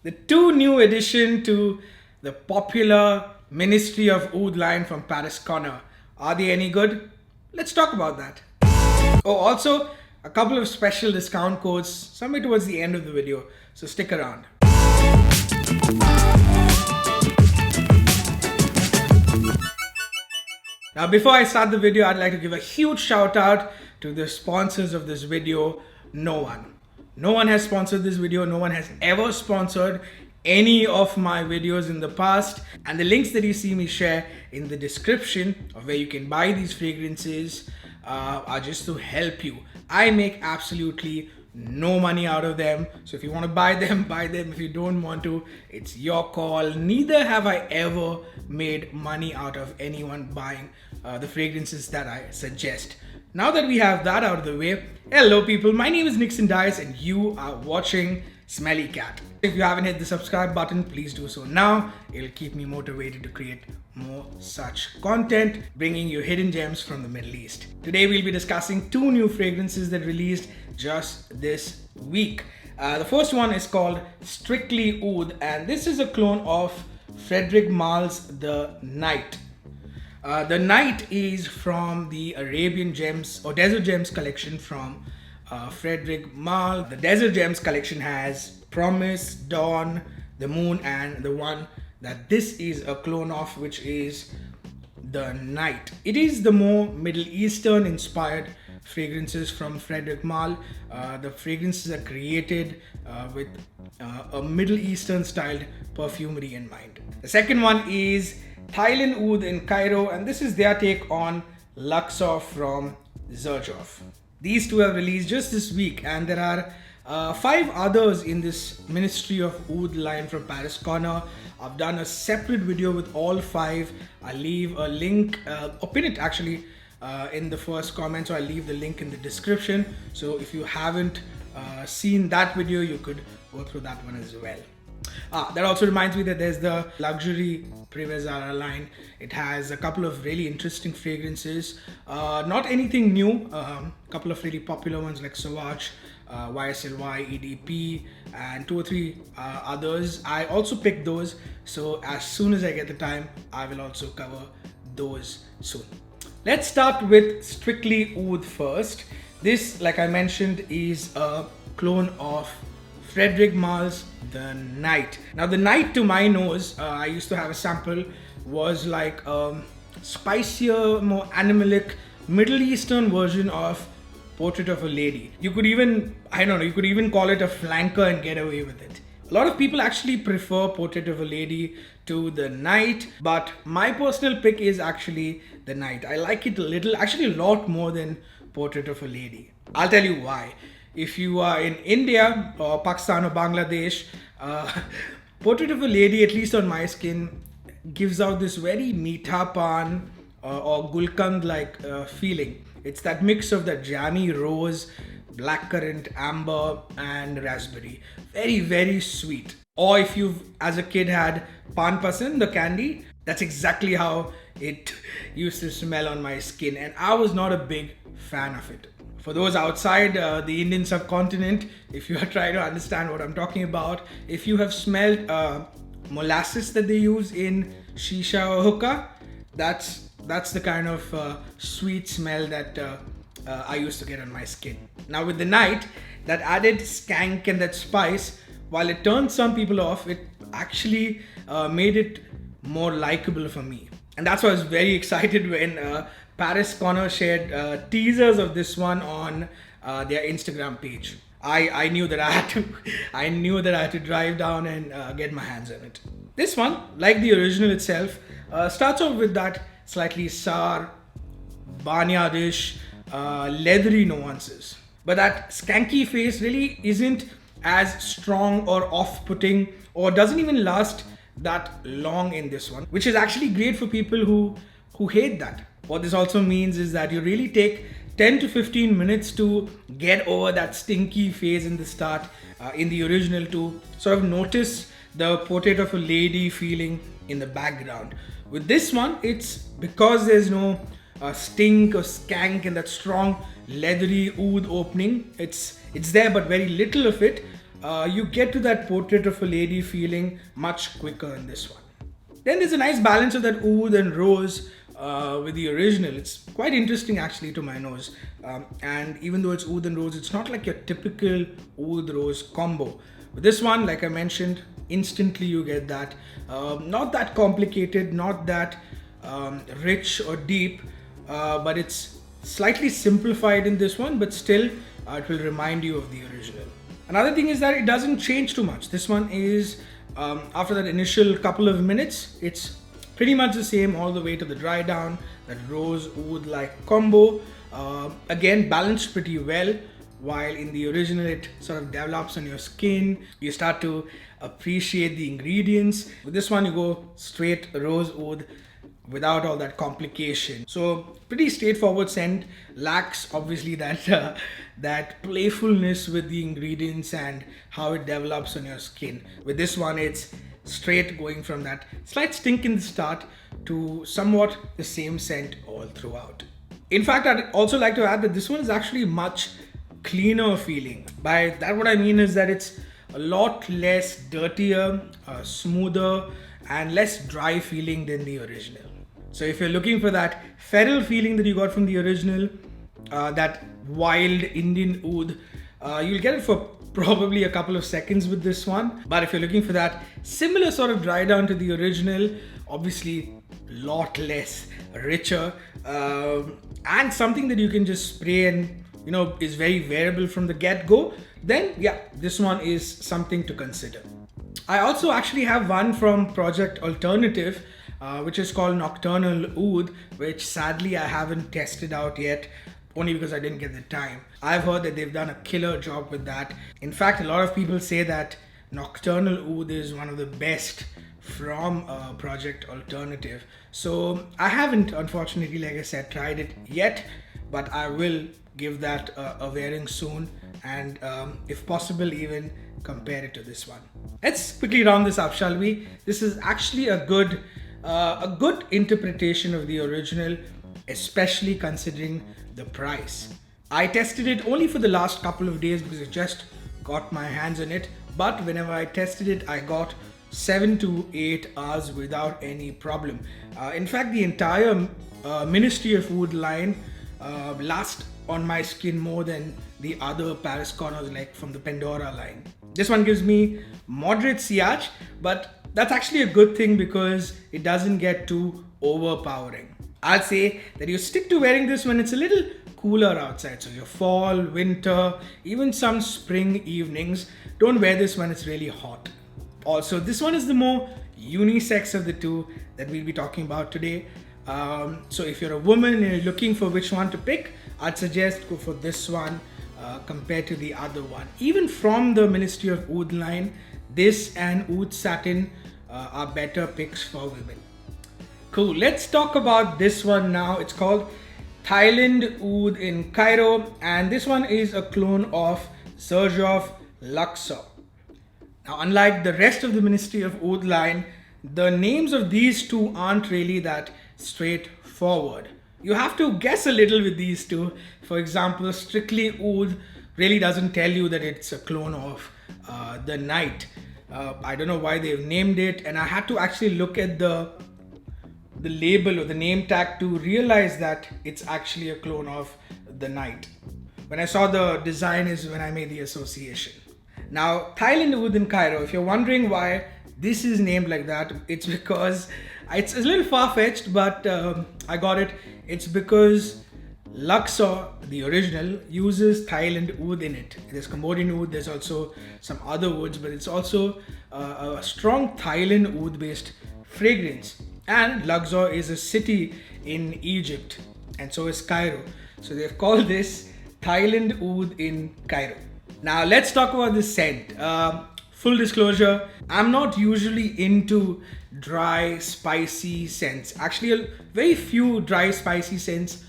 the two new addition to the popular Ministry of Oud line from Pariscorner. Are they any good? Let's talk about that. Oh, also a couple of special discount codes somewhere towards the end of the video, so stick around. Now, before I start the video, I'd like to give a huge shout out to the sponsors of this video. No one has sponsored this video. No one has ever sponsored any of my videos in the past, and the links that you see me share in the description of where you can buy these fragrances are just to help you. I make absolutely no money out of them, so if you want to buy them, buy them. If you don't want to, it's your call. Neither have I ever made money out of anyone buying the fragrances that I suggest. Now that we have that out of the way, hello people, my name is Nixon Dice and you are watching Smelly Cat. If you haven't hit the subscribe button, please do so now. It'll keep me motivated to create more such content, bringing you hidden gems from the Middle East. Today we'll be discussing two new fragrances that released just this week. The first one is called Strictly Oud, and this is a clone of Frederic Malle's The Night. The Night is from the Arabian Gems or Desert Gems collection from Frederic Malle. The Desert Gems collection has Promise, Dawn, The Moon, and the one that this is a clone of, which is The Night. It is the more Middle Eastern inspired fragrances from Frederic Malle. The fragrances are created with a Middle Eastern styled perfumery in mind. The second one is Thailand Oud in Cairo, and this is their take on Luxor from Xerjoff. These two have released just this week, and there are 5 others in this Ministry of Oud line from Pariscorner. I've done a separate video with all 5. I'll leave a link, or pin it actually in the first comment, so I'll leave the link in the description. So if you haven't seen that video, you could go through that one as well. That also reminds me that there's the luxury Perfumereview line. It has a couple of really interesting fragrances. Not anything new. A couple of really popular ones like Sauvage, YSLY, EDP, and 2 or 3 others. I also picked those, so as soon as I get the time, I will also cover those soon. Let's start with Strictly Oud first. This, like I mentioned, is a clone of Frederic Malle's The Night. Now, The Night, to my nose, I used to have a sample, was like a spicier, more animalic, Middle Eastern version of Portrait of a Lady. You could even, you could even call it a flanker and get away with it. A lot of people actually prefer Portrait of a Lady to The Night, but my personal pick is actually The Night. I like it actually a lot more than Portrait of a Lady. I'll tell you why. If you are in India or Pakistan or Bangladesh, Portrait of a Lady, at least on my skin, gives out this very meetha pan or gulkand like feeling. It's that mix of that jammy rose, blackcurrant, amber, and raspberry. Very, very sweet. Or if you've, as a kid, had pan pasan, the candy, that's exactly how it used to smell on my skin, and I was not a big fan of it. For those outside the Indian subcontinent, if you are trying to understand what I'm talking about, if you have smelled molasses that they use in shisha or hookah, that's the kind of sweet smell that I used to get on my skin. Now with The Night, that added skank and that spice, while it turned some people off, it actually made it more likable for me. And that's why I was very excited when Pariscorner shared teasers of this one on their Instagram page. I knew that I had to drive down and get my hands on it. This one, like the original itself, starts off with that slightly sour, barnyardish, leathery nuances. But that skanky face really isn't as strong or off-putting, or doesn't even last that long in this one, which is actually great for people who hate that. What this also means is that you really take 10 to 15 minutes to get over that stinky phase in the start, in the original, to sort of notice the Portrait of a Lady feeling in the background. With this one, it's because there's no stink or skank and that strong leathery oud opening. It's there, but very little of it. you get to that portrait of a lady feeling much quicker in this one. Then there's a nice balance of that oud and rose with the original. It's quite interesting actually to my nose. And even though it's oud and rose, it's not like your typical oud rose combo. With this one, like I mentioned, instantly you get that. Not that complicated, not that rich or deep, but it's slightly simplified in this one, but still it will remind you of the original. Another thing is that it doesn't change too much. This one is, after that initial couple of minutes, it's pretty much the same all the way to the dry down, that rose oud like combo. Again, balanced pretty well, while in the original it sort of develops on your skin. You start to appreciate the ingredients. With this one you go straight rose oud without all that complication. So pretty straightforward scent, lacks obviously that that playfulness with the ingredients and how it develops on your skin. With this one it's straight going from that slight stink in the start to somewhat the same scent all throughout. In fact, I'd also like to add that this one is actually much cleaner feeling. By that what I mean is that it's a lot less dirtier, smoother and less dry feeling than the original. So if you're looking for that feral feeling that you got from the original, that wild Indian oud, you'll get it for probably a couple of seconds with this one. But if you're looking for that similar sort of dry down to the original, obviously a lot less richer, and something that you can just spray and is very variable from the get-go, then yeah, this one is something to consider. I also actually have one from Project Alternative, which is called Nocturnal Oud, which sadly I haven't tested out yet, only because I didn't get the time. I've heard that they've done a killer job with that. In fact, a lot of people say that Nocturnal Oud is one of the best from Project Alternative. So I haven't, unfortunately, like I said, tried it yet, but I will give that a wearing soon, and if possible even compare it to this one. Let's quickly round this up, shall we? This is actually a good interpretation of the original, especially considering the price. I tested it only for the last couple of days because I just got my hands on it, but whenever I tested it I got 7 to 8 hours without any problem. In fact, the entire Ministry of Oud line lasts on my skin more than the other pariscorners like from the Pandora line. This one gives me moderate sillage, but that's actually a good thing because it doesn't get too overpowering. I'd say that you stick to wearing this when it's a little cooler outside. So your fall, winter, even some spring evenings. Don't wear this when it's really hot. Also, this one is the more unisex of the two that we'll be talking about today. So if you're a woman and you're looking for which one to pick, I'd suggest go for this one compared to the other one. Even from the Ministry of Oud line, this and Oud Satin are better picks for women. Cool, let's talk about this one now. It's called Thailand Oud in Cairo, and this one is a clone of Xerjoff Luxor. Now, unlike the rest of the Ministry of Oud line, the names of these two aren't really that straightforward. You have to guess a little with these two. For example, Strictly Oud really doesn't tell you that it's a clone of the night. I don't know why they've named it, and I had to actually look at the label or the name tag to realize that it's actually a clone of the night. When I saw the design is when I made the association. Now, Thailand Oud in Cairo, if you're wondering why this is named like that, it's because it's a little far-fetched, but I got it. It's because Luxor, the original, uses Thailand Oud in it. There's Cambodian Oud, there's also some other woods, but it's also a strong Thailand Oud based fragrance. And Luxor is a city in Egypt, and so is Cairo. So they've called this Thailand Oud in Cairo. Now let's talk about the scent. Full disclosure, I'm not usually into dry, spicy scents. Actually, very few dry, spicy scents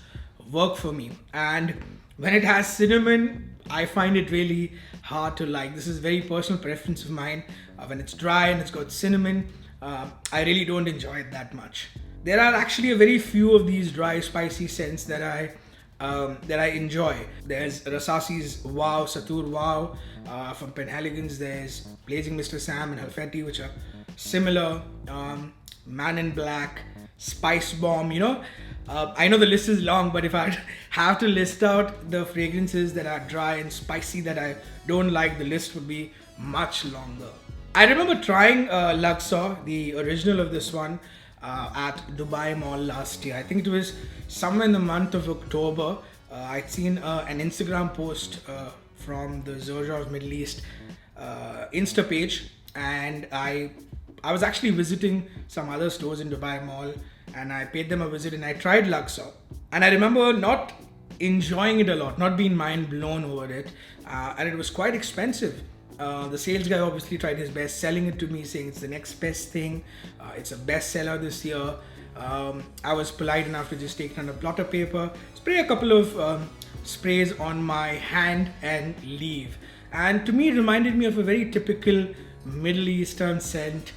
work for me. And when it has cinnamon, I find it really hard to like. This is very personal preference of mine. When it's dry and it's got cinnamon, I really don't enjoy it that much. There are actually a very few of these dry, spicy scents that I that I enjoy. There's Rasasi's Wow, Satur Wow from Penhaligons. There's Blazing Mr. Sam and Halfeti, which are similar. Man in Black, Spice Bomb, you know. I know the list is long, but if I have to list out the fragrances that are dry and spicy that I don't like, the list would be much longer. I remember trying Luxor, the original of this one, at Dubai Mall last year. I think it was somewhere in the month of October. I'd seen an Instagram post from the Xerjoff Middle East Insta page, and I was actually visiting some other stores in Dubai Mall, and I paid them a visit and I tried Luxor. And I remember not enjoying it a lot, not being mind blown over it, and it was quite expensive. The sales guy obviously tried his best selling it to me, saying it's the next best thing, it's a bestseller this year. I was polite enough to just take it on a blotter paper, spray a couple of sprays on my hand and leave. And to me it reminded me of a very typical Middle Eastern scent,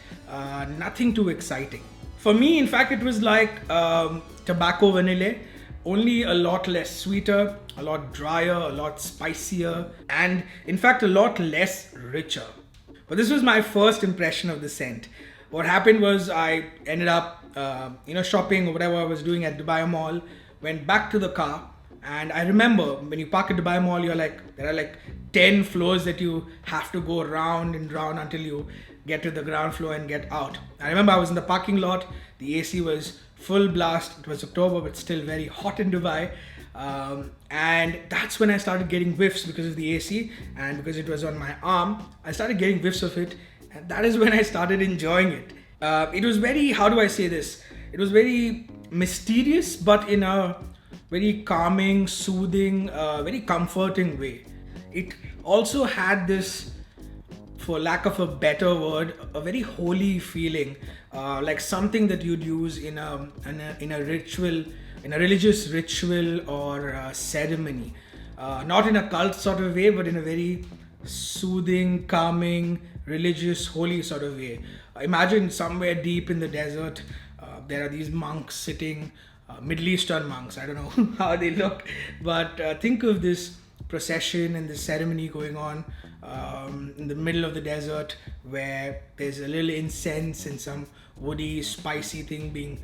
nothing too exciting. For me, in fact, it was like tobacco vanilla, only a lot less sweeter, a lot drier, a lot spicier, and in fact a lot less richer. But this was my first impression of the scent. What happened was I ended up shopping or whatever I was doing at Dubai Mall, went back to the car, and I remember when you park at Dubai Mall, there are like 10 floors that you have to go round and round until you get to the ground floor and get out. I remember I was in the parking lot, the AC was full blast, it was October but still very hot in Dubai, and that's when I started getting whiffs because of the AC, and because it was on my arm, I started getting whiffs of it, and that is when I started enjoying it. It was very, how do I say this? It was very mysterious, but in a very calming, soothing, very comforting way. It also had this, for lack of a better word, a very holy feeling, like something that you'd use in a ritual, in a religious ritual or ceremony. Not in a cult sort of way, but in a very soothing, calming, religious, holy sort of way. Imagine somewhere deep in the desert, there are these monks sitting, Middle Eastern monks, I don't know how they look, but think of this procession and this ceremony going on in the middle of the desert, where there's a little incense and some woody, spicy thing being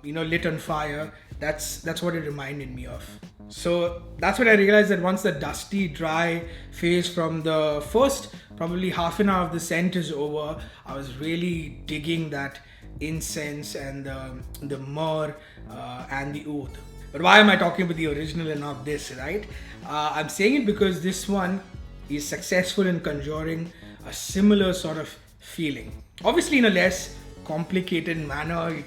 lit on fire. That's what it reminded me of. So that's when I realized that once the dusty, dry phase from the first probably half an hour of the scent is over, I was really digging that incense and the myrrh and the oud. But why am I talking about the original and not this, right? I'm saying it because this one is successful in conjuring a similar sort of feeling. Obviously in a less complicated manner.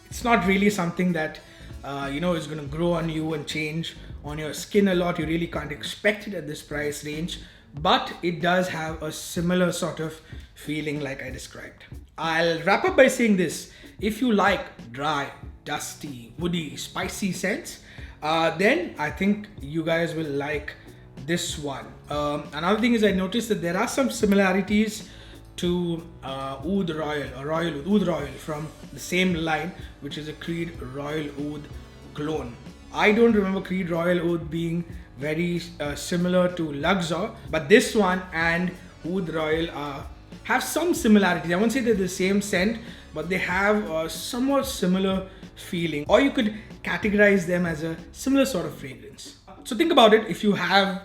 It's not really something that is going to grow on you and change on your skin a lot. You really can't expect it at this price range, but it does have a similar sort of feeling like I described. I'll wrap up by saying this: if you like dry, dusty, woody, spicy scents, then I think you guys will like this one. Another thing is I noticed that there are some similarities to Oud Royal or Royal Oud Royal from the same line, which is a Creed Royal Oud clone. I don't remember Creed Royal Oud being very similar to Luxor, but this one and Oud Royal have some similarities. I won't say they're the same scent, but they have a somewhat similar feeling, or you could categorize them as a similar sort of fragrance. So think about it. If you have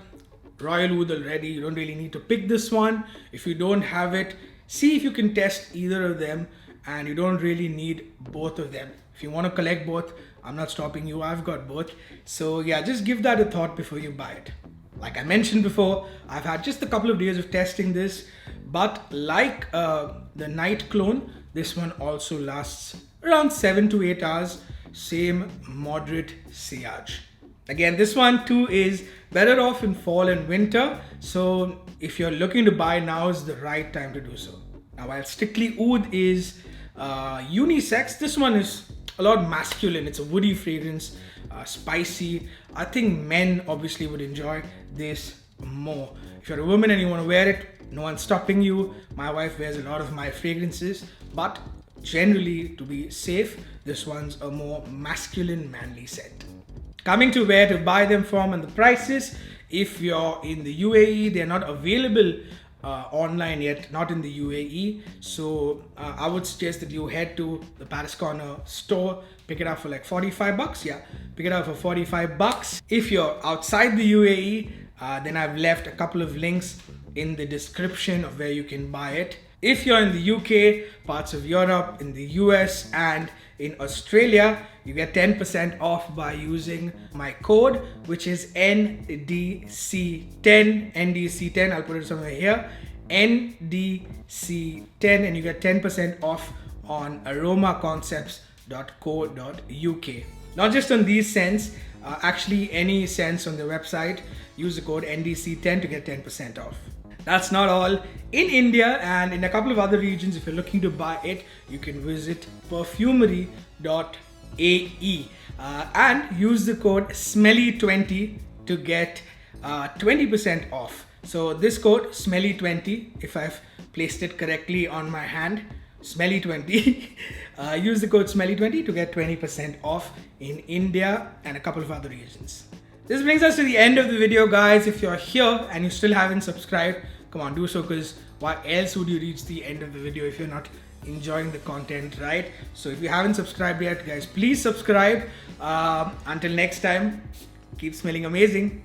Royal Oud already, you don't really need to pick this one. If you don't have it, see if you can test either of them, and you don't really need both of them. If you want to collect both, I'm not stopping you, I've got both. So yeah, just give that a thought before you buy it. Like I mentioned before, I've had just a couple of days of testing this, but like the night clone, this one also lasts around 7 to 8 hours, same moderate sillage. Again, this one too is better off in fall and winter, so if you're looking to buy, now is the right time to do so. Now while strictly Oud is unisex, this one is a lot masculine. It's a woody fragrance, spicy. I think men obviously would enjoy this more. If you're a woman and you want to wear it, no one's stopping you. My wife wears a lot of my fragrances, but generally, to be safe, this one's a more masculine, manly scent. Coming to where to buy them from and the prices. If you're in the UAE, they're not available online yet, not in the UAE. So I would suggest that you head to the pariscorner store, pick it up for like 45 bucks. Yeah, pick it up for 45 bucks. If you're outside the UAE, then I've left a couple of links in the description of where you can buy it. If you're in the UK, parts of Europe, in the US and in Australia, you get 10% off by using my code, which is NDC10. NDC10, I'll put it somewhere here. NDC10, and you get 10% off on aromaconcepts.co.uk. Not just on these scents, actually any scents on the website, use the code NDC10 to get 10% off. That's not all. In India and in a couple of other regions, if you're looking to buy it, you can visit Perfumery.ae and use the code SMELLY20 to get 20% off. So this code SMELLY20, if I've placed it correctly on my hand, SMELLY20, use the code SMELLY20 to get 20% off in India and a couple of other regions. This brings us to the end of the video, guys. If you're here and you still haven't subscribed, come on, do so, because why else would you reach the end of the video if you're not enjoying the content, right? So if you haven't subscribed yet, guys, please subscribe. Until next time, keep smelling amazing.